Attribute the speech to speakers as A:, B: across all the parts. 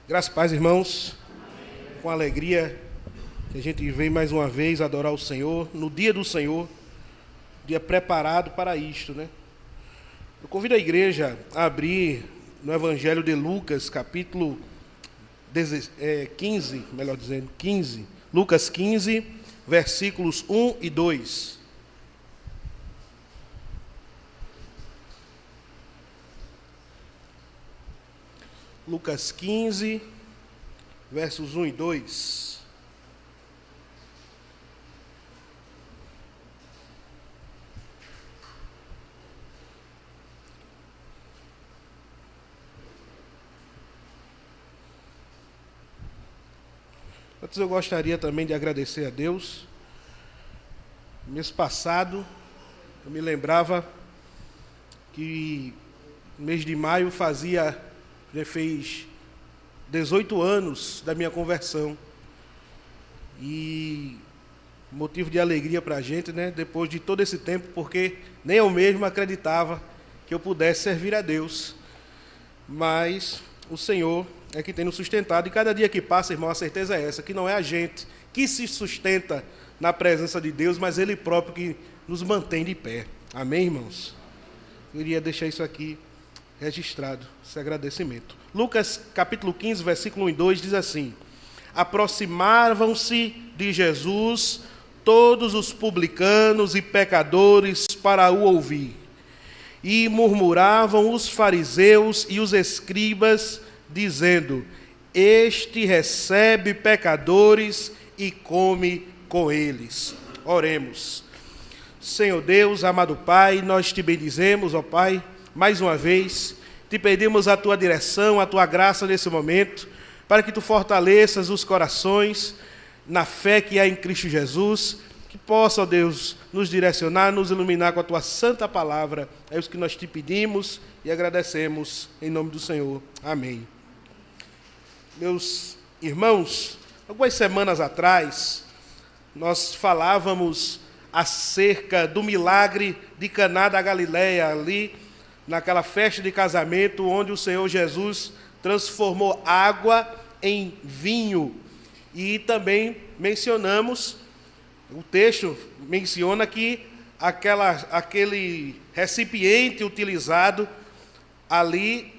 A: Graças a paz, irmãos. Com alegria que a gente vem mais uma vez adorar o Senhor, no dia do Senhor, dia preparado para isto, né? Eu convido a igreja a abrir no Evangelho de Lucas, capítulo 15, melhor dizendo, 15. Lucas 15, versículos 1 e 2. Lucas 15, versos 1 e 2. Antes eu gostaria também de agradecer a Deus. Mês passado, eu me lembrava que no mês de maio já fez 18 anos da minha conversão. E motivo de alegria para a gente, né? Depois de todo esse tempo, porque nem eu mesmo acreditava que eu pudesse servir a Deus. Mas o Senhor é que tem nos sustentado, e cada dia que passa, irmão, a certeza é essa, que não é a gente que se sustenta na presença de Deus, mas Ele próprio que nos mantém de pé. Amém, irmãos? Eu queria deixar isso aqui registrado, esse agradecimento. Lucas capítulo 15, versículo 1 e 2 diz assim: aproximavam-se de Jesus todos os publicanos e pecadores para o ouvir, e murmuravam os fariseus e os escribas, dizendo: este recebe pecadores e come com eles. Oremos. Senhor Deus, amado Pai, nós te bendizemos, ó Pai, mais uma vez, te pedimos a tua direção, a tua graça nesse momento, para que tu fortaleças os corações na fé que há em Cristo Jesus, que possa, ó Deus, nos direcionar, nos iluminar com a tua santa palavra. É isso que nós te pedimos e agradecemos em nome do Senhor. Amém. Meus irmãos, algumas semanas atrás, nós falávamos acerca do milagre de Caná da Galileia, ali naquela festa de casamento, onde o Senhor Jesus transformou água em vinho. E também mencionamos, o texto menciona que aquele recipiente utilizado ali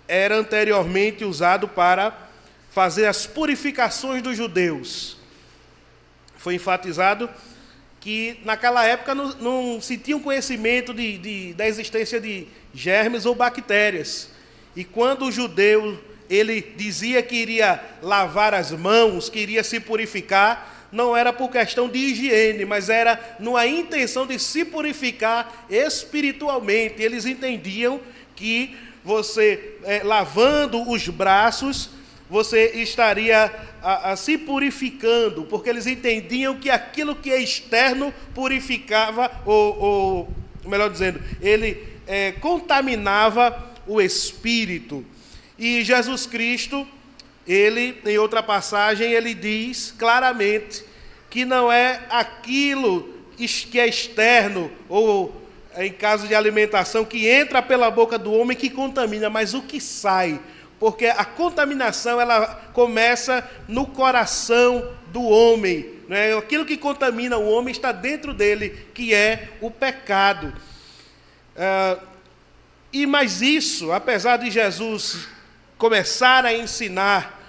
A: era anteriormente usado para fazer as purificações dos judeus. Foi enfatizado que naquela época não se tinha um conhecimento da existência de germes ou bactérias. E quando o judeu ele dizia que iria lavar as mãos, que iria se purificar, não era por questão de higiene, mas era numa intenção de se purificar espiritualmente. Eles entendiam que você, lavando os braços, você estaria se purificando, porque eles entendiam que aquilo que é externo purificava, ou melhor dizendo, ele contaminava o espírito. E Jesus Cristo, ele, em outra passagem, ele diz claramente que não é aquilo que é externo, ou em caso de alimentação, que entra pela boca do homem que contamina, mas o que sai. Porque a contaminação, ela começa no coração do homem, né? Aquilo que contamina o homem está dentro dele, que é o pecado. Mas isso, apesar de Jesus começar a ensinar,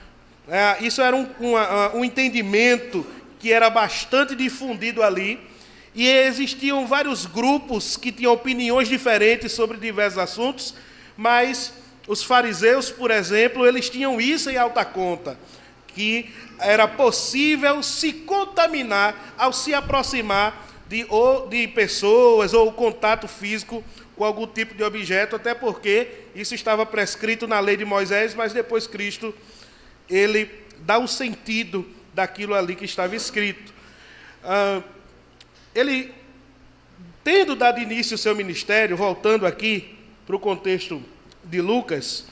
A: isso era um entendimento que era bastante difundido ali, e existiam vários grupos que tinham opiniões diferentes sobre diversos assuntos, mas os fariseus, por exemplo, eles tinham isso em alta conta, que era possível se contaminar ao se aproximar de pessoas ou contato físico com algum tipo de objeto, até porque isso estava prescrito na lei de Moisés, mas depois Cristo, ele dá o sentido daquilo ali que estava escrito. Ele, tendo dado início ao seu ministério, voltando aqui para o contexto de Lucas,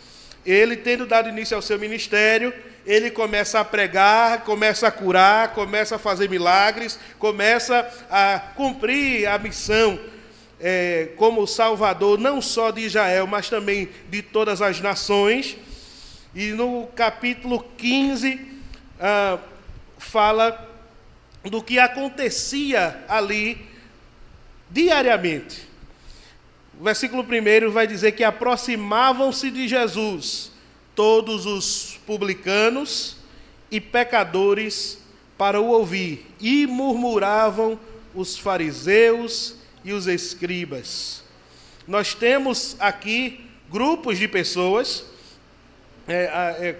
A: ele tendo dado início ao seu ministério, ele começa a pregar, começa a curar, começa a fazer milagres, começa a cumprir a missão como Salvador, não só de Israel, mas também de todas as nações. E no capítulo 15, fala do que acontecia ali diariamente. O versículo 1 vai dizer que aproximavam-se de Jesus todos os publicanos e pecadores para o ouvir, e murmuravam os fariseus e os escribas. Nós temos aqui grupos de pessoas,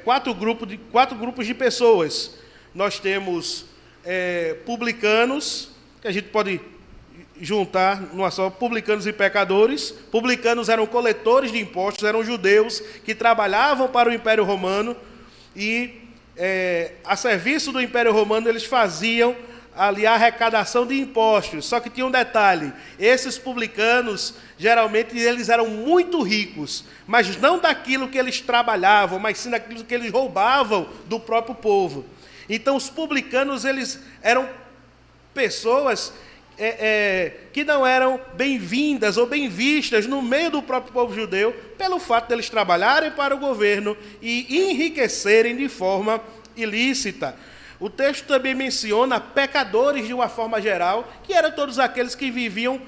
A: quatro grupos de pessoas. Nós temos publicanos, que a gente pode juntar numa só, publicanos e pecadores. Publicanos eram coletores de impostos, eram judeus que trabalhavam para o Império Romano e, a serviço do Império Romano, eles faziam ali a arrecadação de impostos. Só que tinha um detalhe: esses publicanos, geralmente, eles eram muito ricos, mas não daquilo que eles trabalhavam, mas sim daquilo que eles roubavam do próprio povo. Então, os publicanos, eles eram pessoas que não eram bem-vindas ou bem vistas no meio do próprio povo judeu, pelo fato de eles trabalharem para o governo e enriquecerem de forma ilícita. O texto também menciona pecadores de uma forma geral, que eram todos aqueles que viviam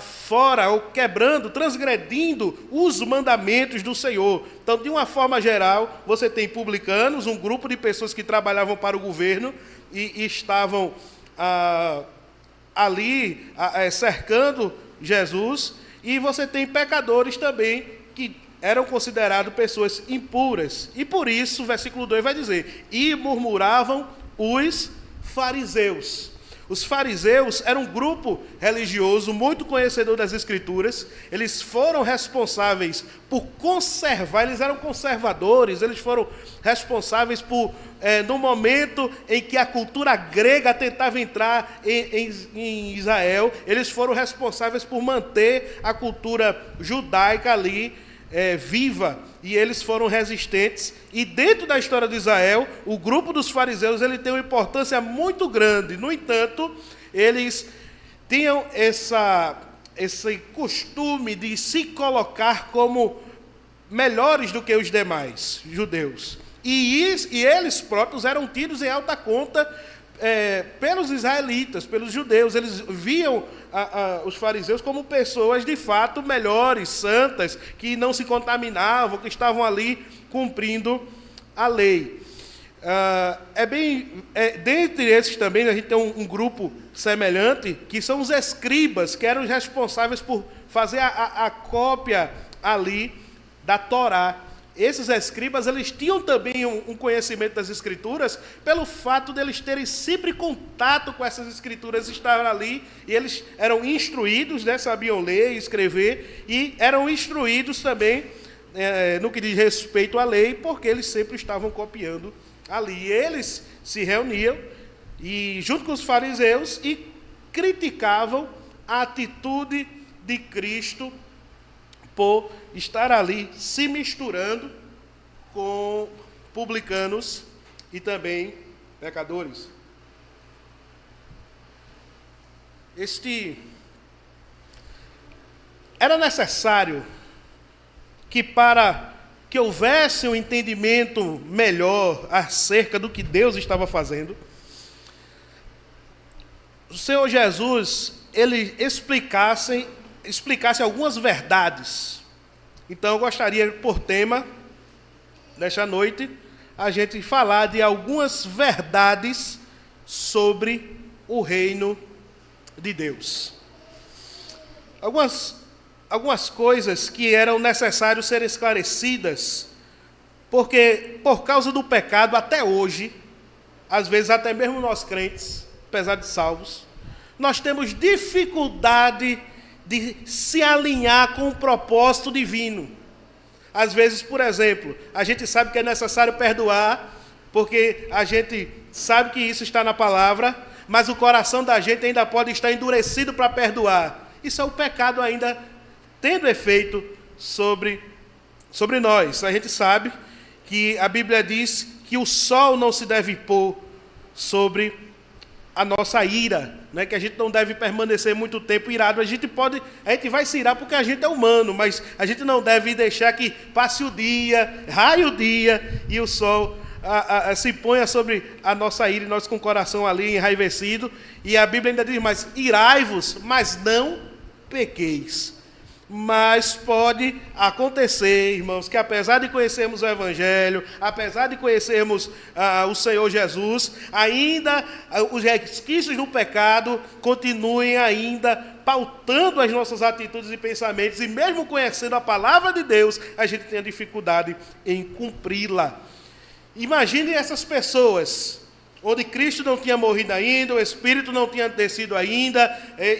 A: fora, ou quebrando, transgredindo os mandamentos do Senhor. Então, de uma forma geral, você tem publicanos, um grupo de pessoas que trabalhavam para o governo e estavam ali cercando Jesus, e você tem pecadores também que eram considerados pessoas impuras. E por isso, o versículo 2 vai dizer: e murmuravam os fariseus. Os fariseus eram um grupo religioso muito conhecedor das Escrituras. Eles foram responsáveis por conservar, eles eram conservadores, eles foram responsáveis por, no momento em que a cultura grega tentava entrar em Israel, eles foram responsáveis por manter a cultura judaica ali viva, e eles foram resistentes. E dentro da história de Israel, o grupo dos fariseus ele tem uma importância muito grande. No entanto, eles tinham esse costume de se colocar como melhores do que os demais judeus. E eles próprios eram tidos em alta conta pelos israelitas, pelos judeus. Eles viam os fariseus como pessoas de fato melhores, santas, que não se contaminavam, que estavam ali cumprindo a lei. Dentre esses também, a gente tem um grupo semelhante, que são os escribas, que eram os responsáveis por fazer a cópia ali da Torá. Esses escribas, eles tinham também um conhecimento das Escrituras, pelo fato de eles terem sempre contato com essas Escrituras, estavam ali, e eles eram instruídos, sabiam ler e escrever, e eram instruídos também no que diz respeito à lei, porque eles sempre estavam copiando ali. E eles se reuniam, e junto com os fariseus, e criticavam a atitude de Cristo por estar ali se misturando com publicanos e também pecadores. Era necessário que, para que houvesse um entendimento melhor acerca do que Deus estava fazendo, o Senhor Jesus ele explicasse algumas verdades. Então, eu gostaria, por tema, nesta noite, a gente falar de algumas verdades sobre o reino de Deus. Algumas coisas que eram necessárias ser esclarecidas, porque, por causa do pecado, até hoje, às vezes até mesmo nós crentes, apesar de salvos, nós temos dificuldade de se alinhar com o propósito divino. Às vezes, por exemplo, a gente sabe que é necessário perdoar, porque a gente sabe que isso está na palavra, mas o coração da gente ainda pode estar endurecido para perdoar. Isso é o pecado ainda tendo efeito sobre nós. A gente sabe que a Bíblia diz que o sol não se deve pôr sobre a nossa ira. né, que a gente não deve permanecer muito tempo irado. A gente vai se irar porque a gente é humano, mas a gente não deve deixar que passe o dia, raie o dia e o sol se ponha sobre a nossa ira e nós com o coração ali enraivecido. E a Bíblia ainda diz, mas irai-vos, mas não pequeis. Mas pode acontecer, irmãos, que apesar de conhecermos o Evangelho, apesar de conhecermos o Senhor Jesus, ainda os resquícios do pecado continuem ainda pautando as nossas atitudes e pensamentos, e mesmo conhecendo a palavra de Deus, a gente tem dificuldade em cumpri-la. Imagine essas pessoas onde Cristo não tinha morrido ainda, o Espírito não tinha descido ainda,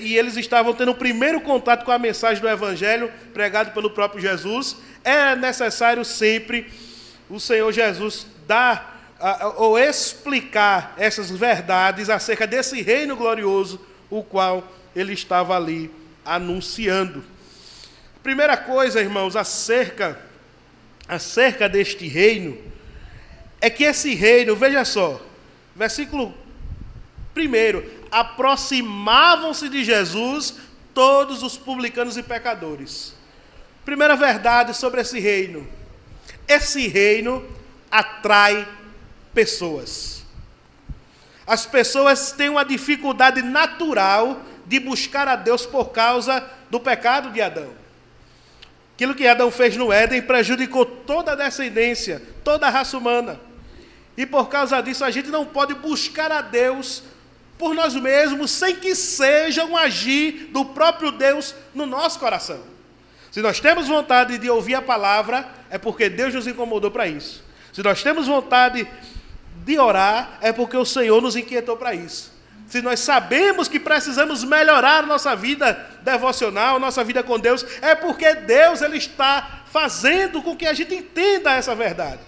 A: e eles estavam tendo o primeiro contato com a mensagem do Evangelho, pregado pelo próprio Jesus. É necessário sempre o Senhor Jesus dar ou explicar essas verdades acerca desse reino glorioso, o qual ele estava ali anunciando. Primeira coisa, irmãos, acerca deste reino, é que esse reino, veja só, versículo 1, aproximavam-se de Jesus todos os publicanos e pecadores. Primeira verdade sobre esse reino atrai pessoas. As pessoas têm uma dificuldade natural de buscar a Deus por causa do pecado de Adão. Aquilo que Adão fez no Éden prejudicou toda a descendência, toda a raça humana. E por causa disso a gente não pode buscar a Deus por nós mesmos, sem que seja um agir do próprio Deus no nosso coração. Se nós temos vontade de ouvir a palavra, é porque Deus nos incomodou para isso. Se nós temos vontade de orar, é porque o Senhor nos inquietou para isso. Se nós sabemos que precisamos melhorar nossa vida devocional, nossa vida com Deus, é porque Deus ele está fazendo com que a gente entenda essa verdade.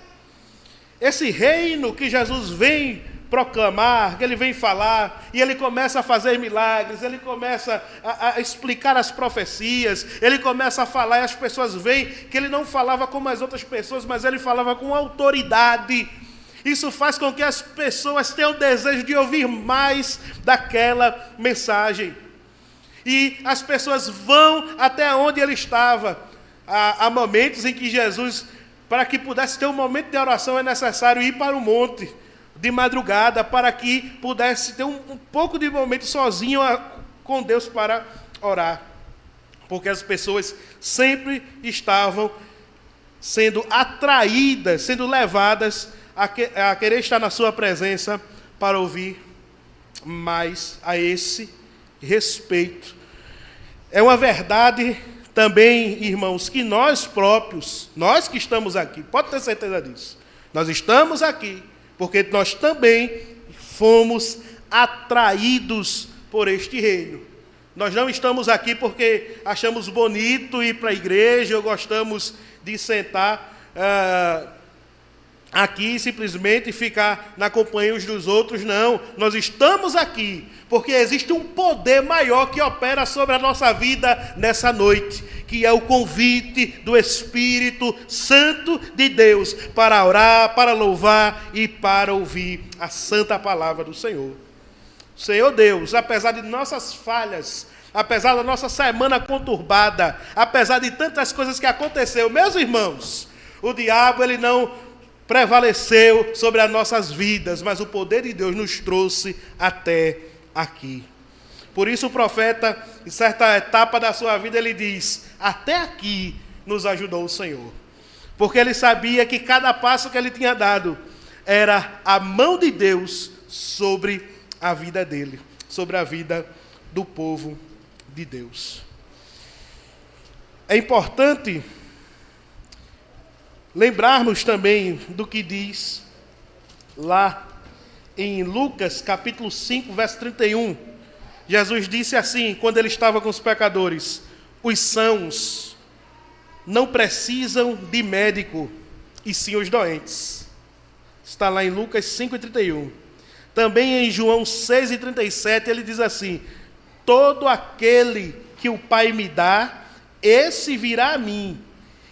A: Esse reino que Jesus vem proclamar, que ele vem falar, e ele começa a fazer milagres, ele começa a explicar as profecias, ele começa a falar e as pessoas veem que ele não falava como as outras pessoas, mas ele falava com autoridade. Isso faz com que as pessoas tenham o desejo de ouvir mais daquela mensagem. E as pessoas vão até onde ele estava. Há momentos em que Jesus, para que pudesse ter um momento de oração, é necessário ir para o monte de madrugada, para que pudesse ter um pouco de momento sozinho com Deus para orar. Porque as pessoas sempre estavam sendo atraídas, sendo levadas a querer estar na sua presença para ouvir mais a esse respeito. É uma verdade também, irmãos, que nós próprios, nós que estamos aqui, pode ter certeza disso, nós estamos aqui porque nós também fomos atraídos por este reino. Nós não estamos aqui porque achamos bonito ir para a igreja ou gostamos de sentar aqui simplesmente e ficar na companhia uns dos outros, não. Nós estamos aqui porque existe um poder maior que opera sobre a nossa vida nessa noite, que é o convite do Espírito Santo de Deus para orar, para louvar e para ouvir a santa palavra do Senhor. Senhor Deus, apesar de nossas falhas, apesar da nossa semana conturbada, apesar de tantas coisas que aconteceram, meus irmãos, o diabo ele não prevaleceu sobre as nossas vidas, mas o poder de Deus nos trouxe até aqui. Por isso o profeta, em certa etapa da sua vida, ele diz: até aqui nos ajudou o Senhor. Porque ele sabia que cada passo que ele tinha dado era a mão de Deus sobre a vida dele, sobre a vida do povo de Deus. É importante lembrarmos também do que diz lá em Lucas, capítulo 5, verso 31. Jesus disse assim, quando ele estava com os pecadores: os sãos não precisam de médico, e sim os doentes. Está lá em Lucas 5:31. Também em João 6:37 ele diz assim: todo aquele que o Pai me dá, esse virá a mim,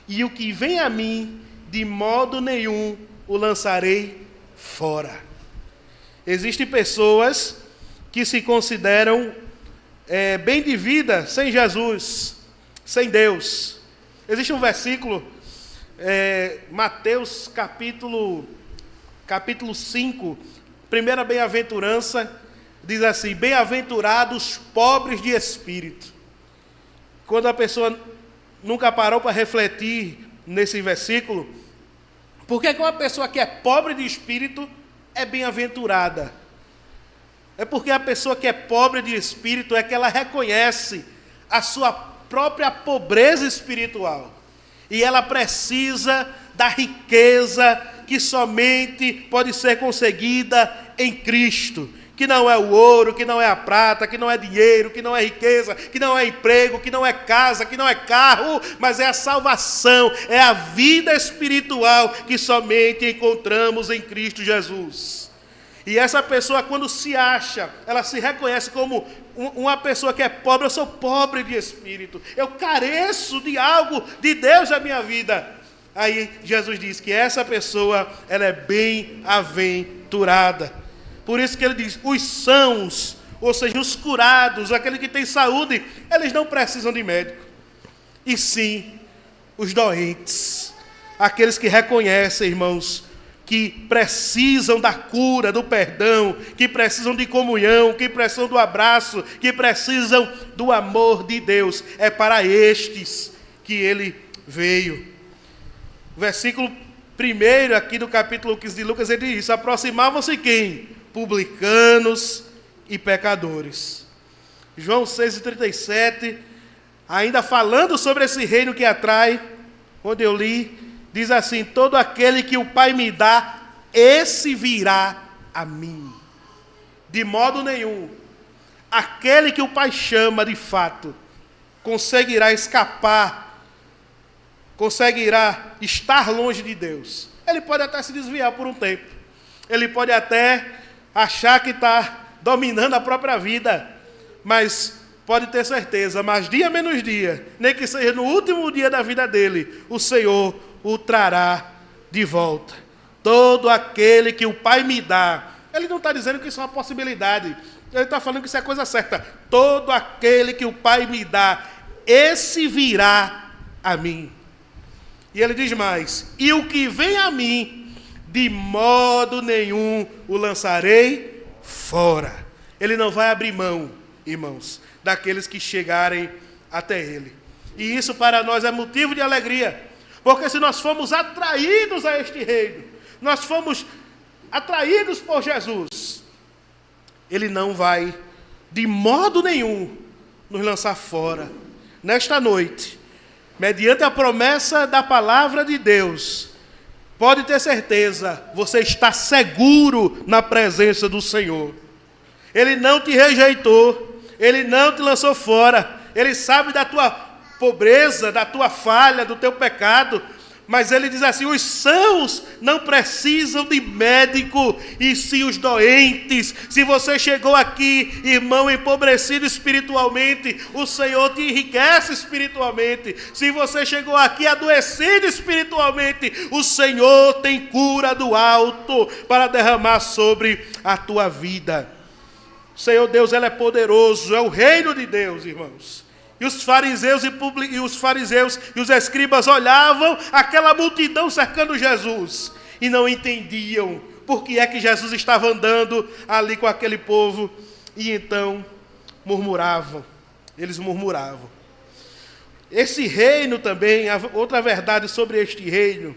A: e o que vem a mim, de modo nenhum o lançarei fora. Existem pessoas que se consideram bem de vida sem Jesus, sem Deus. Existe um versículo, Mateus capítulo 5, primeira bem-aventurança, diz assim: bem-aventurados pobres de espírito. Quando a pessoa nunca parou para refletir nesse versículo, por que uma pessoa que é pobre de espírito é bem-aventurada? É porque a pessoa que é pobre de espírito é que ela reconhece a sua própria pobreza espiritual. E ela precisa da riqueza que somente pode ser conseguida em Cristo. Que não é o ouro, que não é a prata, que não é dinheiro, que não é riqueza, que não é emprego, que não é casa, que não é carro, mas é a salvação, é a vida espiritual que somente encontramos em Cristo Jesus. E essa pessoa, quando se acha, ela se reconhece como uma pessoa que é pobre. Eu sou pobre de espírito, eu careço de algo de Deus na minha vida. Aí Jesus diz que essa pessoa, ela é bem-aventurada. Por isso que ele diz, os sãos, ou seja, os curados, aqueles que têm saúde, eles não precisam de médico. E sim, os doentes, aqueles que reconhecem, irmãos, que precisam da cura, do perdão, que precisam de comunhão, que precisam do abraço, que precisam do amor de Deus. É para estes que ele veio. O versículo 1 aqui do capítulo 15 de Lucas, ele diz, aproximavam-se quem? Publicanos e pecadores. João 6,37, ainda falando sobre esse reino que atrai, onde eu li, diz assim, todo aquele que o Pai me dá, esse virá a mim. De modo nenhum, aquele que o Pai chama de fato, conseguirá escapar, conseguirá estar longe de Deus. Ele pode até se desviar por um tempo, ele pode até achar que está dominando a própria vida, mas pode ter certeza, mas dia menos dia, nem que seja no último dia da vida dele, o Senhor o trará de volta. Todo aquele que o Pai me dá, ele não está dizendo que isso é uma possibilidade, ele está falando que isso é coisa certa. Todo aquele que o Pai me dá, esse virá a mim. E ele diz mais, e o que vem a mim, de modo nenhum o lançarei fora. Ele não vai abrir mão, irmãos, daqueles que chegarem até ele. E isso para nós é motivo de alegria, porque se nós fomos atraídos a este reino, nós fomos atraídos por Jesus, ele não vai de modo nenhum nos lançar fora. Nesta noite, mediante a promessa da palavra de Deus, pode ter certeza, você está seguro na presença do Senhor. Ele não te rejeitou, ele não te lançou fora, ele sabe da tua pobreza, da tua falha, do teu pecado, mas ele diz assim, os sãos não precisam de médico, e sim os doentes. Se você chegou aqui, irmão, empobrecido espiritualmente, o Senhor te enriquece espiritualmente. Se você chegou aqui adoecido espiritualmente, o Senhor tem cura do alto para derramar sobre a tua vida. O Senhor Deus, ele é poderoso, é o reino de Deus, irmãos. E os fariseus e os escribas olhavam aquela multidão cercando Jesus e não entendiam por que é que Jesus estava andando ali com aquele povo. E então murmuravam, eles murmuravam. Esse reino também, outra verdade sobre este reino,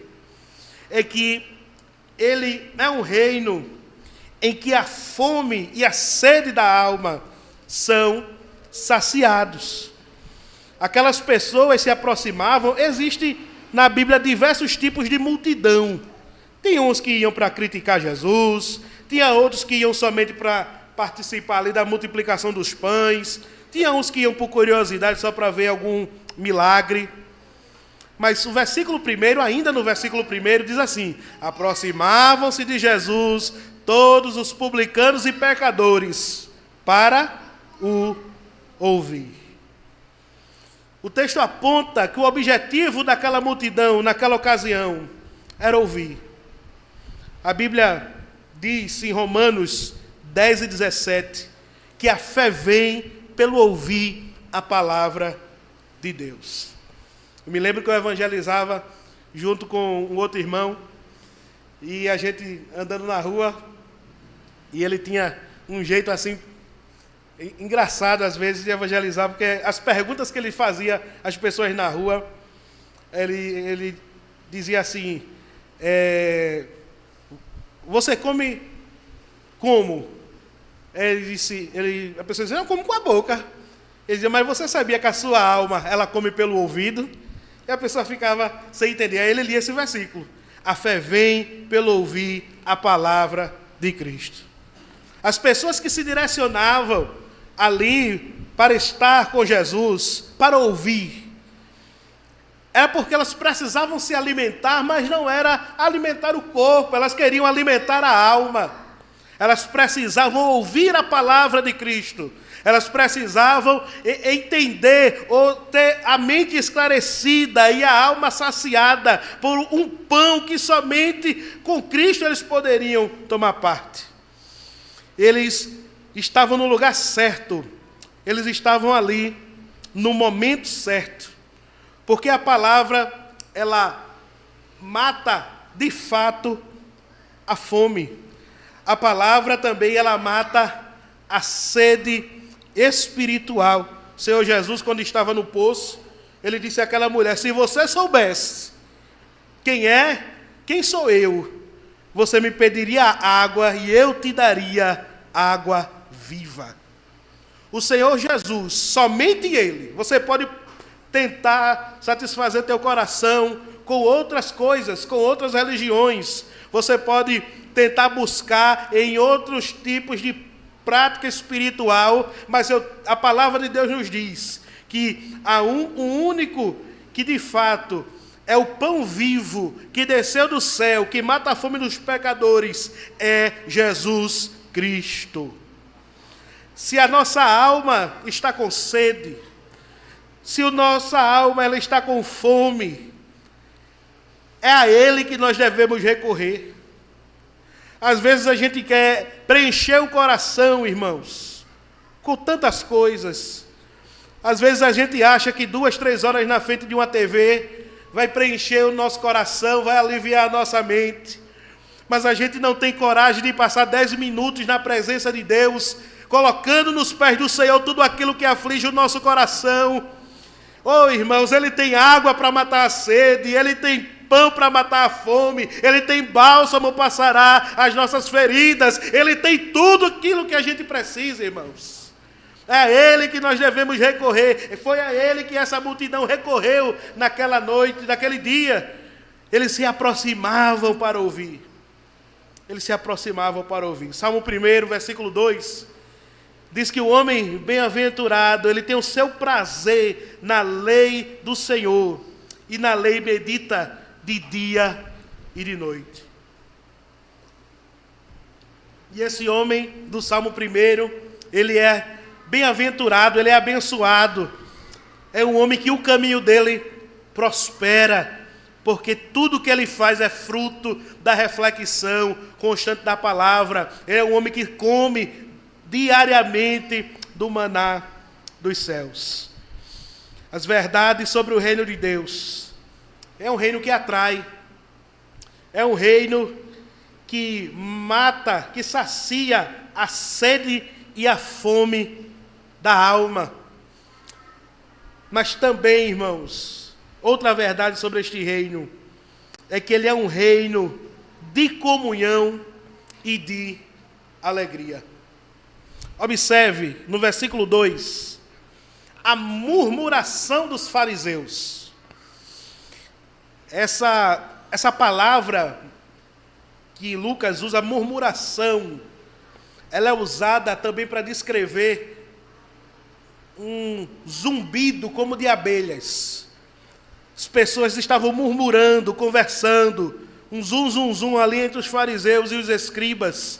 A: é que ele é um reino em que a fome e a sede da alma são saciados. Aquelas pessoas se aproximavam, existe na Bíblia diversos tipos de multidão. Tem uns que iam para criticar Jesus, tinha outros que iam somente para participar ali da multiplicação dos pães, tinha uns que iam por curiosidade só para ver algum milagre. Mas o versículo 1, ainda no versículo 1, diz assim, aproximavam-se de Jesus todos os publicanos e pecadores para o ouvir. O texto aponta que o objetivo daquela multidão, naquela ocasião, era ouvir. A Bíblia diz em Romanos 10:17, que a fé vem pelo ouvir a palavra de Deus. Eu me lembro que eu evangelizava junto com um outro irmão, e a gente andando na rua, e ele tinha um jeito assim, engraçado às vezes de evangelizar, porque as perguntas que ele fazia às pessoas na rua, ele dizia assim, você come como? A pessoa dizia, eu como com a boca. Ele dizia, mas você sabia que a sua alma, ela come pelo ouvido? E a pessoa ficava sem entender. Aí ele lia esse versículo. A fé vem pelo ouvir a palavra de Cristo. As pessoas que se direcionavam ali para estar com Jesus, para ouvir, era porque elas precisavam se alimentar, mas não era alimentar o corpo, elas queriam alimentar a alma. Elas precisavam ouvir a palavra de Cristo. Elas precisavam entender ou ter a mente esclarecida e a alma saciada por um pão que somente com Cristo eles poderiam tomar parte. Eles estavam no lugar certo. Eles estavam ali no momento certo. Porque a palavra, ela mata de fato a fome. A palavra também, ela mata a sede espiritual. O Senhor Jesus, quando estava no poço, ele disse àquela mulher, se você soubesse quem sou eu, você me pediria água e eu te daria água viva. O Senhor Jesus, somente Ele, você pode tentar satisfazer teu coração com outras coisas, com outras religiões, você pode tentar buscar em outros tipos de prática espiritual, mas a palavra de Deus nos diz que há um único que de fato é o pão vivo que desceu do céu, que mata a fome dos pecadores, é Jesus Cristo. Se a nossa alma está com sede, se a nossa alma ela está com fome, é a Ele que nós devemos recorrer. Às vezes a gente quer preencher o coração, irmãos, com tantas coisas. Às vezes a gente acha que 2, 3 horas na frente de uma TV vai preencher o nosso coração, vai aliviar a nossa mente. Mas a gente não tem coragem de passar 10 minutos na presença de Deus, colocando nos pés do Senhor tudo aquilo que aflige o nosso coração. Oh, irmãos, Ele tem água para matar a sede, Ele tem pão para matar a fome, Ele tem bálsamo para sarar as nossas feridas, Ele tem tudo aquilo que a gente precisa, irmãos. É a Ele que nós devemos recorrer. Foi a Ele que essa multidão recorreu naquela noite, naquele dia. Eles se aproximavam para ouvir. Eles se aproximavam para ouvir. Salmo 1, versículo 2, diz que o homem bem-aventurado, ele tem o seu prazer na lei do Senhor, e na lei medita de dia e de noite. E esse homem do Salmo 1, ele é bem-aventurado, ele é abençoado. É um homem que o caminho dele prospera, porque tudo que ele faz é fruto da reflexão constante da palavra. É um homem que come diariamente do maná dos céus. As verdades sobre o reino de Deus. É um reino que atrai. É um reino que mata, que sacia a sede e a fome da alma. Mas também, irmãos, outra verdade sobre este reino é que ele é um reino de comunhão e de alegria. Observe no versículo 2, a murmuração dos fariseus. Essa palavra que Lucas usa, murmuração, ela é usada também para descrever um zumbido como de abelhas. As pessoas estavam murmurando, conversando, um zum, zum, zum ali entre os fariseus e os escribas,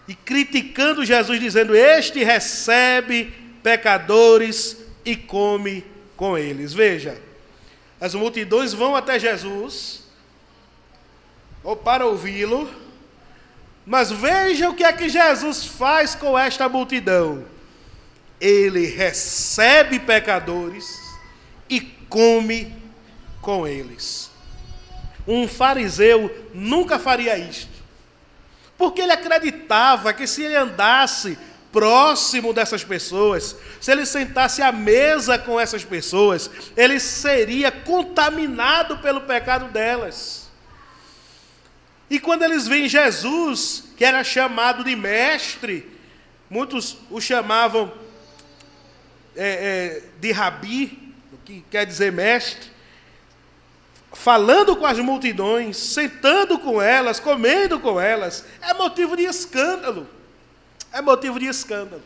A: e criticando Jesus, dizendo, este recebe pecadores e come com eles. Veja, as multidões vão até Jesus, ou para ouvi-lo, mas veja o que é que Jesus faz com esta multidão. ele recebe pecadores e come com eles. Um fariseu nunca faria isto, porque ele acreditava que se ele andasse próximo dessas pessoas, se ele sentasse à mesa com essas pessoas, ele seria contaminado pelo pecado delas. E quando eles veem Jesus, que era chamado de mestre, muitos o chamavam de rabi, que quer dizer mestre, falando com as multidões, sentando com elas, comendo com elas, é motivo de escândalo. É motivo de escândalo.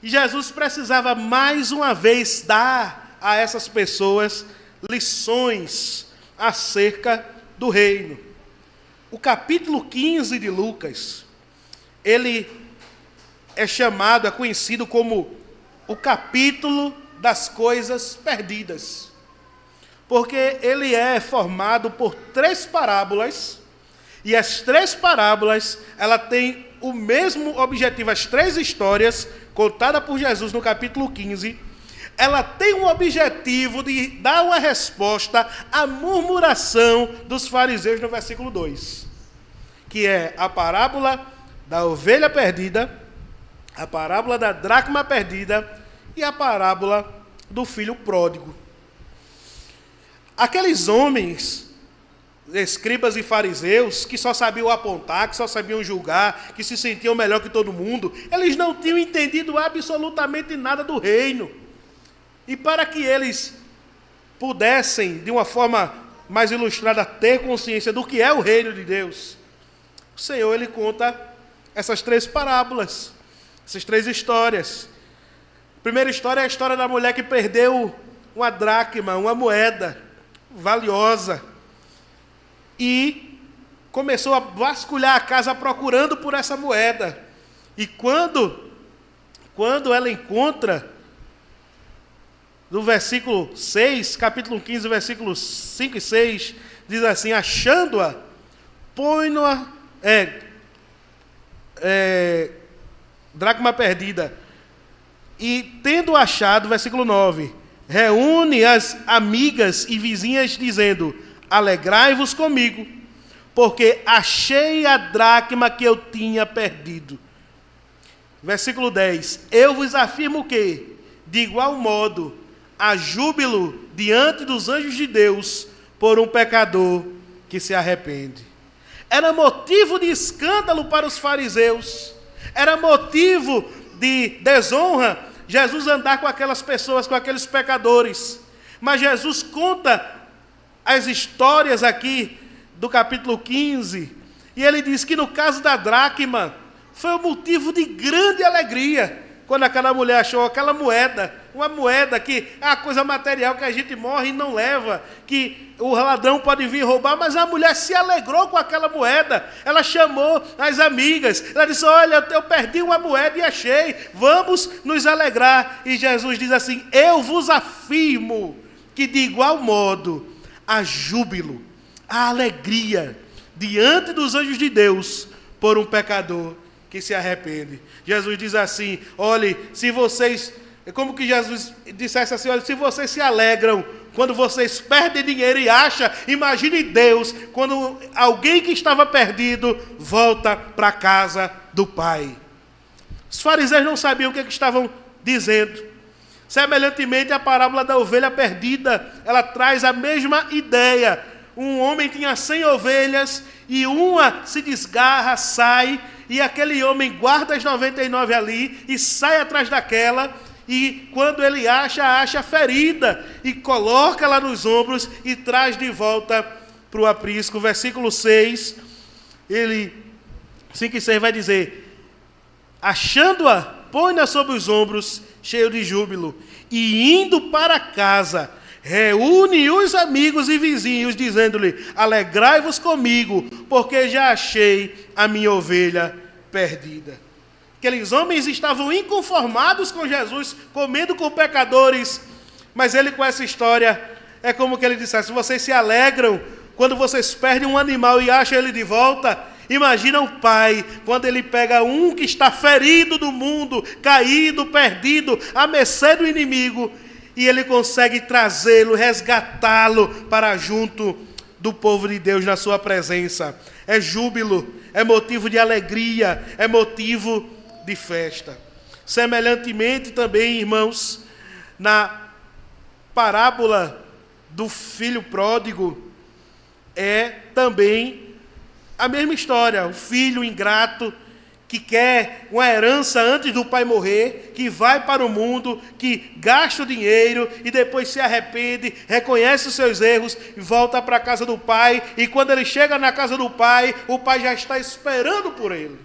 A: E Jesus precisava mais uma vez dar a essas pessoas lições acerca do reino. O capítulo 15 de Lucas, ele é conhecido como o capítulo das coisas perdidas. Porque ele é formado por 3 parábolas, e as 3 parábolas, ela tem o mesmo objetivo, as 3 histórias contadas por Jesus no capítulo 15, ela tem o objetivo de dar uma resposta à murmuração dos fariseus no versículo 2, que é a parábola da ovelha perdida, a parábola da dracma perdida e a parábola do filho pródigo. Aqueles homens, escribas e fariseus, que só sabiam apontar, que só sabiam julgar, que se sentiam melhor que todo mundo, eles não tinham entendido absolutamente nada do reino. E para que eles pudessem, de uma forma mais ilustrada, ter consciência do que é o reino de Deus, o Senhor, ele conta essas 3 parábolas, essas 3 histórias. A primeira história é a história da mulher que perdeu uma dracma, uma moeda valiosa, e começou a vasculhar a casa procurando por essa moeda. E quando ela encontra, no versículo 6, capítulo 15, versículos 5 e 6, diz assim: achando-a, põe-na, dracma perdida, e tendo achado, versículo 9, reúne as amigas e vizinhas, dizendo: alegrai-vos comigo, porque achei a dracma que eu tinha perdido. Versículo 10, eu vos afirmo que, de igual modo, há júbilo diante dos anjos de Deus por um pecador que se arrepende. Era motivo de escândalo para os fariseus, era motivo de desonra Jesus andar com aquelas pessoas, com aqueles pecadores. Mas Jesus conta as histórias aqui do capítulo 15, e ele diz que no caso da dracma, foi um motivo de grande alegria, quando aquela mulher achou aquela moeda, uma moeda que é a coisa material que a gente morre e não leva, que o ladrão pode vir roubar, mas a mulher se alegrou com aquela moeda, ela chamou as amigas, ela disse: olha, eu perdi uma moeda e achei, vamos nos alegrar. E Jesus diz assim: eu vos afirmo que de igual modo há júbilo, há alegria diante dos anjos de Deus por um pecador que se arrepende. Jesus diz assim: olhe, se vocês, é como que Jesus dissesse assim: olha, se vocês se alegram quando vocês perdem dinheiro e acham, imagine Deus quando alguém que estava perdido volta para a casa do Pai. Os fariseus não sabiam o que estavam dizendo. Semelhantemente, a parábola da ovelha perdida, ela traz a mesma ideia. Um homem tinha 100 ovelhas e uma se desgarra, sai, e aquele homem guarda as 99 ali e sai atrás daquela, e quando ele acha ferida, e coloca lá nos ombros e traz de volta para o aprisco. Versículo 6, 5 e 6 vai dizer: achando-a, põe-na sobre os ombros, cheio de júbilo, e indo para casa, reúne os amigos e vizinhos, dizendo-lhe: alegrai-vos comigo, porque já achei a minha ovelha perdida. Aqueles homens estavam inconformados com Jesus, comendo com pecadores, mas ele, com essa história, é como que ele dissesse: vocês se alegram quando vocês perdem um animal e acham ele de volta. Imagina o pai, quando ele pega um que está ferido do mundo, caído, perdido, à mercê do inimigo, e ele consegue trazê-lo, resgatá-lo para junto do povo de Deus na sua presença. É júbilo, é motivo de alegria, é motivo de festa. Semelhantemente também, irmãos, na parábola do filho pródigo, é também a mesma história. O filho ingrato que quer uma herança antes do pai morrer, que vai para o mundo, que gasta o dinheiro e depois se arrepende, reconhece os seus erros e volta para a casa do pai. E quando ele chega na casa do pai, o pai já está esperando por ele.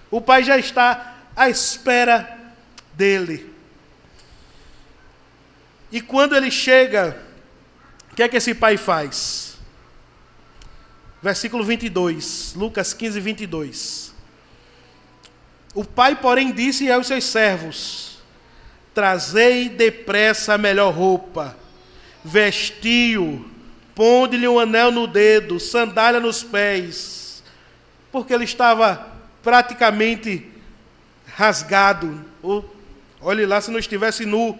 A: O pai já está à espera dele. E quando ele chega, o que é que esse pai faz? Versículo 22, Lucas 15, 22. O pai, porém, disse aos seus servos: trazei depressa a melhor roupa, vestiu, ponde-lhe um anel no dedo, sandália nos pés, porque ele estava praticamente rasgado, ou olhe lá se não estivesse nu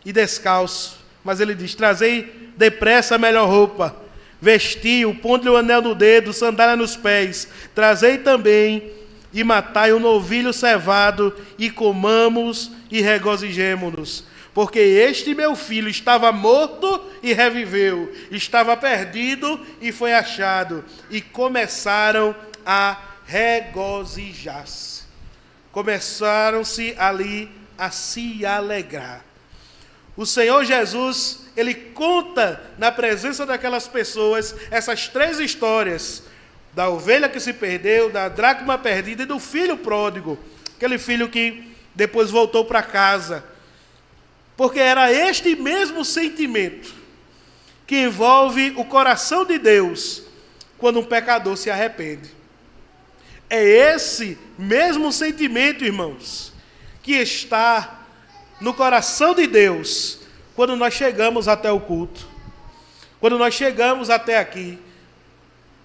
A: e descalço. Mas ele diz: trazei depressa a melhor roupa, vestiu, ponde-lhe o anel no dedo, sandália nos pés, trazei também e matai o novilho cevado, e comamos e regozijemo-nos. Porque este meu filho estava morto e reviveu, estava perdido e foi achado. E começaram a regozijar-se. Começaram-se ali a se alegrar. O Senhor Jesus, ele conta na presença daquelas pessoas essas três histórias: da ovelha que se perdeu, da dracma perdida e do filho pródigo, aquele filho que depois voltou para casa. Porque era este mesmo sentimento que envolve o coração de Deus quando um pecador se arrepende. É esse mesmo sentimento, irmãos, que está no coração de Deus quando nós chegamos até o culto, quando nós chegamos até aqui.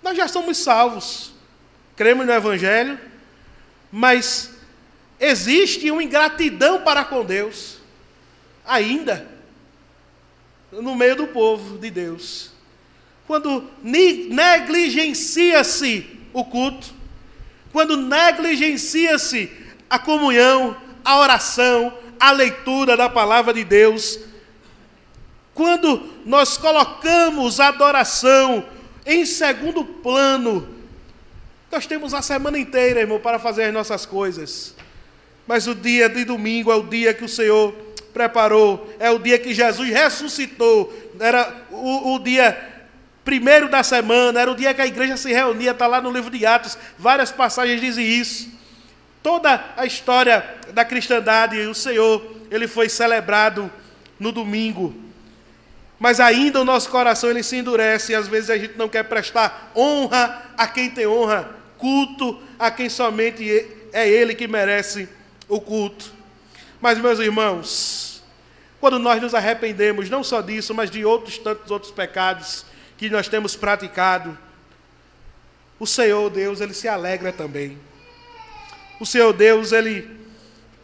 A: Nós já somos salvos, cremos no Evangelho, mas existe uma ingratidão para com Deus, ainda, no meio do povo de Deus. Quando negligencia-se o culto, quando negligencia-se a comunhão, a oração, a leitura da palavra de Deus, quando nós colocamos a adoração em segundo plano. Nós temos a semana inteira, irmão, para fazer as nossas coisas. Mas o dia de domingo é o dia que o Senhor preparou. É o dia que Jesus ressuscitou. Era o dia primeiro da semana. Era o dia que a igreja se reunia. Está lá no livro de Atos. Várias passagens dizem isso. Toda a história da cristandade, o Senhor, ele foi celebrado no domingo. Mas ainda o nosso coração ele se endurece, e às vezes a gente não quer prestar honra a quem tem honra, culto a quem somente é ele que merece o culto. Mas, meus irmãos, quando nós nos arrependemos, não só disso, mas de tantos outros pecados que nós temos praticado, o Senhor Deus, ele se alegra também. O Senhor Deus, ele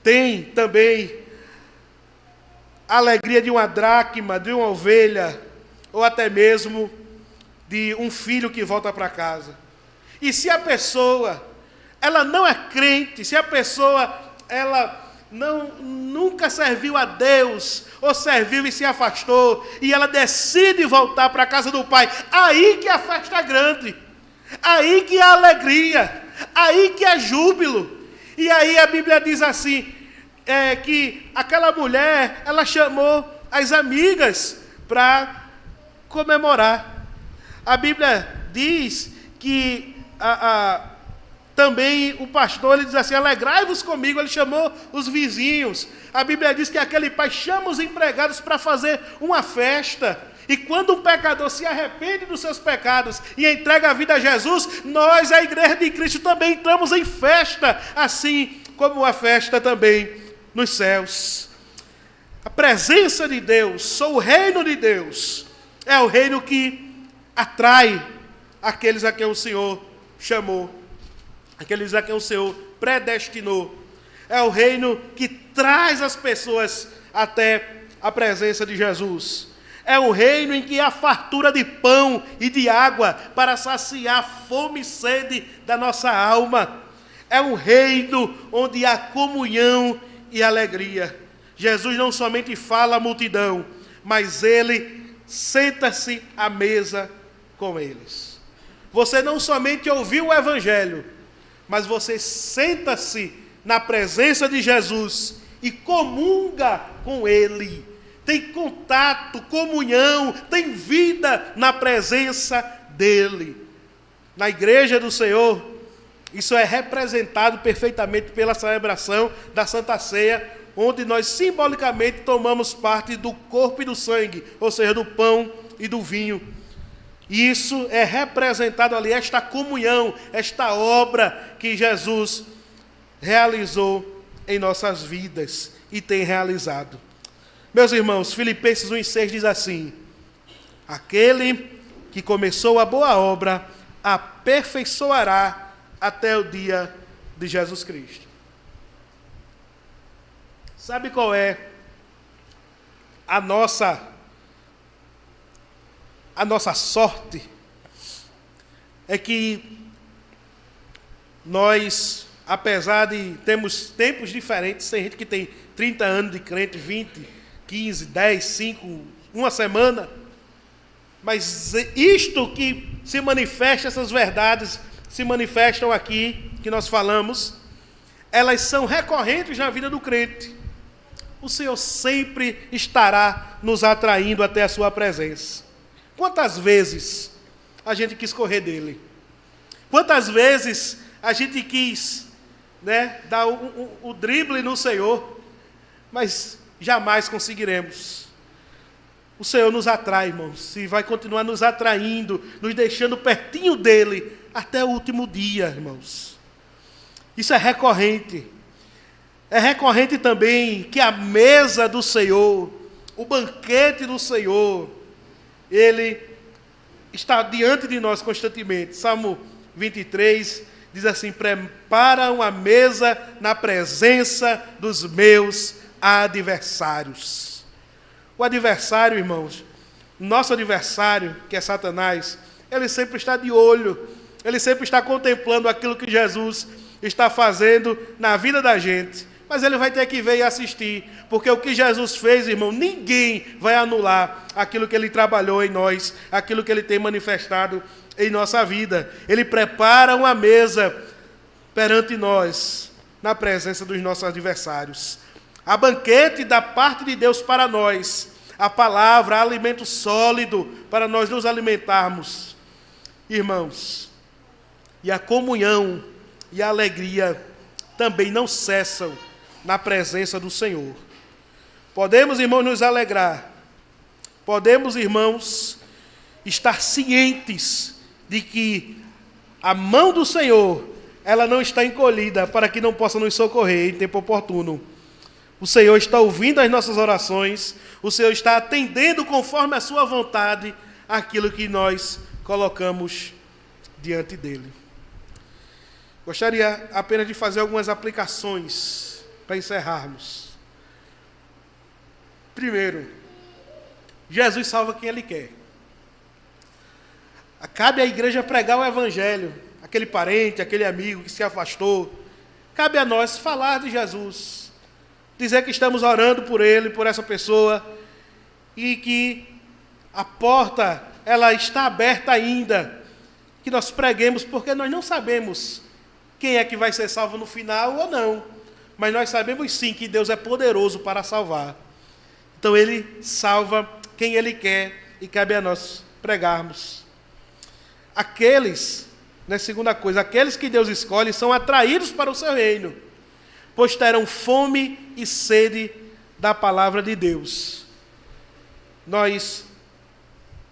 A: tem também a alegria de uma dracma, de uma ovelha, ou até mesmo de um filho que volta para casa. E se a pessoa, ela não é crente, se a pessoa, ela nunca serviu a Deus, ou serviu e se afastou, e ela decide voltar para a casa do Pai, aí que a festa é grande, aí que há alegria, aí que há júbilo. E aí a Bíblia diz assim, que aquela mulher, ela chamou as amigas para comemorar. A Bíblia diz que também o pastor, ele diz assim, alegrai-vos comigo, ele chamou os vizinhos. A Bíblia diz que aquele pai chama os empregados para fazer uma festa. E quando um pecador se arrepende dos seus pecados e entrega a vida a Jesus, nós, a Igreja de Cristo, também entramos em festa, assim como a festa também nos céus. A presença de Deus, o reino de Deus, é o reino que atrai aqueles a quem o Senhor chamou, aqueles a quem o Senhor predestinou. É o reino que traz as pessoas até a presença de Jesus. É um reino em que há fartura de pão e de água para saciar a fome e sede da nossa alma. É um reino onde há comunhão e alegria. Jesus não somente fala à multidão, mas ele senta-se à mesa com eles. Você não somente ouviu o Evangelho, mas você senta-se na presença de Jesus e comunga com ele. Tem contato, comunhão, tem vida na presença dele. Na igreja do Senhor, isso é representado perfeitamente pela celebração da Santa Ceia, onde nós simbolicamente tomamos parte do corpo e do sangue, ou seja, do pão e do vinho. E isso é representado ali, esta comunhão, esta obra que Jesus realizou em nossas vidas e tem realizado. Meus irmãos, Filipenses 1,6 diz assim: aquele que começou a boa obra aperfeiçoará até o dia de Jesus Cristo. Sabe qual é a nossa sorte? É que nós, apesar de termos tempos diferentes, tem gente que tem 30 anos de crente, 20, 15, 10, 5, uma semana, mas isto que se manifesta, essas verdades se manifestam aqui, que nós falamos, elas são recorrentes na vida do crente. O Senhor sempre estará nos atraindo até a sua presença. Quantas vezes a gente quis correr dele? Quantas vezes a gente quis, dar o drible no Senhor, mas jamais conseguiremos. O Senhor nos atrai, irmãos, e vai continuar nos atraindo, nos deixando pertinho dele, até o último dia, irmãos. Isso é recorrente. É recorrente também que a mesa do Senhor, o banquete do Senhor, ele está diante de nós constantemente. Salmo 23 diz assim: prepara uma mesa na presença dos meus adversários. O adversário, irmãos, nosso adversário, que é Satanás, ele sempre está de olho, ele sempre está contemplando aquilo que Jesus está fazendo na vida da gente. Mas ele vai ter que ver e assistir, porque o que Jesus fez, irmão, ninguém vai anular aquilo que ele trabalhou em nós, aquilo que ele tem manifestado em nossa vida. Ele prepara uma mesa perante nós, na presença dos nossos adversários. Há banquete da parte de Deus para nós, a palavra, alimento sólido para nós nos alimentarmos. Irmãos, e a comunhão e a alegria também não cessam na presença do Senhor. Podemos, irmãos, nos alegrar. Podemos, irmãos, estar cientes de que a mão do Senhor, ela não está encolhida para que não possa nos socorrer em tempo oportuno. O Senhor está ouvindo as nossas orações, o Senhor está atendendo conforme a sua vontade aquilo que nós colocamos diante dele. Gostaria apenas de fazer algumas aplicações para encerrarmos. Primeiro, Jesus salva quem ele quer. Cabe à igreja pregar o evangelho, aquele parente, aquele amigo que se afastou. Cabe a nós falar de Jesus, dizer que estamos orando por ele, por essa pessoa, e que a porta, ela está aberta ainda, que nós preguemos, porque nós não sabemos quem é que vai ser salvo no final ou não, mas nós sabemos sim que Deus é poderoso para salvar. Então ele salva quem ele quer e cabe a nós pregarmos. Aqueles, segunda coisa, aqueles que Deus escolhe são atraídos para o seu reino, pois terão fome e sede da palavra de Deus. Nós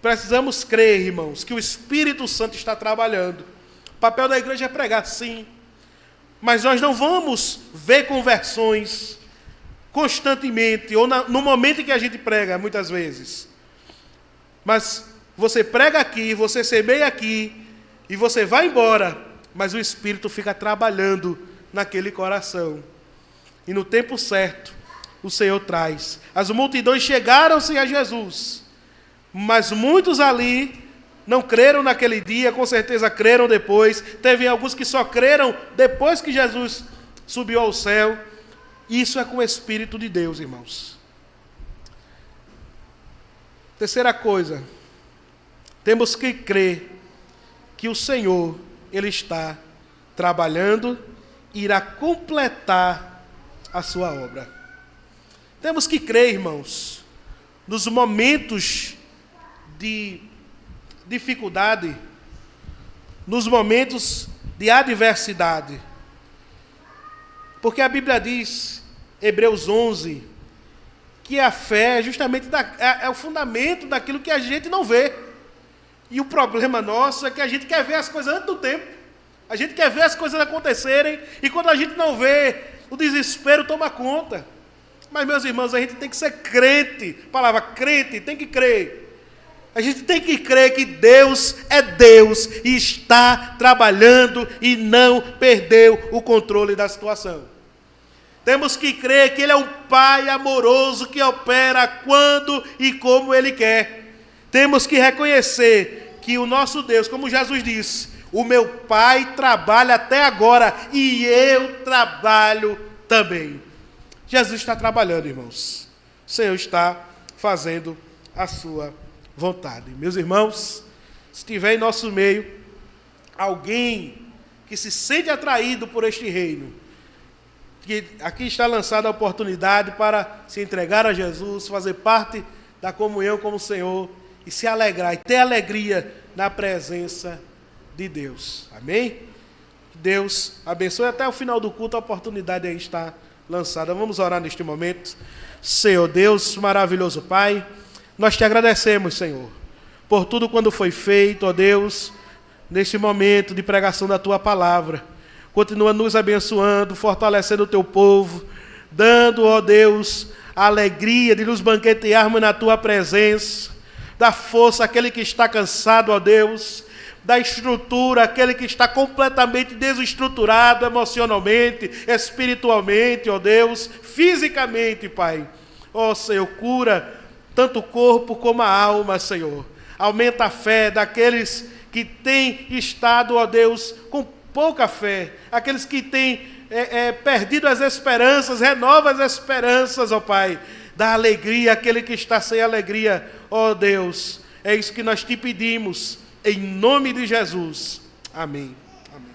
A: precisamos crer, irmãos, que o Espírito Santo está trabalhando. O papel da igreja é pregar, sim, mas nós não vamos ver conversões constantemente, ou no momento em que a gente prega, muitas vezes. Mas você prega aqui, você semeia aqui, e você vai embora, mas o Espírito fica trabalhando naquele coração. E no tempo certo, o Senhor traz. As multidões chegaram-se a Jesus, mas muitos ali não creram naquele dia, com certeza creram depois. Teve alguns que só creram depois que Jesus subiu ao céu. Isso é com o Espírito de Deus, irmãos. Terceira coisa, temos que crer que o Senhor, Ele está trabalhando e irá completar a sua obra. Temos que crer, irmãos, nos momentos de dificuldade, nos momentos de adversidade. Porque a Bíblia diz, Hebreus 11, que a fé é justamente é o fundamento daquilo que a gente não vê. E o problema nosso é que a gente quer ver as coisas antes do tempo. A gente quer ver as coisas acontecerem, e quando a gente não vê, o desespero toma conta. Mas, meus irmãos, a gente tem que ser crente. A palavra crente, tem que crer. A gente tem que crer que Deus é Deus e está trabalhando e não perdeu o controle da situação. Temos que crer que Ele é um Pai amoroso que opera quando e como Ele quer. Temos que reconhecer que o nosso Deus, como Jesus disse, o meu Pai trabalha até agora e eu trabalho também. Jesus está trabalhando, irmãos. O Senhor está fazendo a sua vontade. Meus irmãos, se tiver em nosso meio alguém que se sente atraído por este reino, que aqui está lançada a oportunidade para se entregar a Jesus, fazer parte da comunhão com o Senhor e se alegrar, e ter alegria na presença de Deus. Amém? Que Deus abençoe. Até o final do culto a oportunidade aí está lançada. Vamos orar neste momento. Senhor Deus, maravilhoso Pai, nós te agradecemos, Senhor, por tudo quando foi feito, ó Deus, neste momento de pregação da Tua palavra. Continua nos abençoando, fortalecendo o Teu povo, dando, ó Deus, a alegria de nos banquetearmos na Tua presença. Dá força àquele que está cansado, ó Deus. Dá estrutura àquele que está completamente desestruturado emocionalmente, espiritualmente, ó Deus, fisicamente, Pai. Ó Senhor, cura tanto o corpo como a alma, Senhor. Aumenta a fé daqueles que têm estado, ó Deus, com pouca fé. Aqueles que têm perdido as esperanças, renova as esperanças, ó Pai. Dá alegria àquele que está sem alegria, ó Deus. É isso que nós te pedimos, em nome de Jesus. Amém. Amém.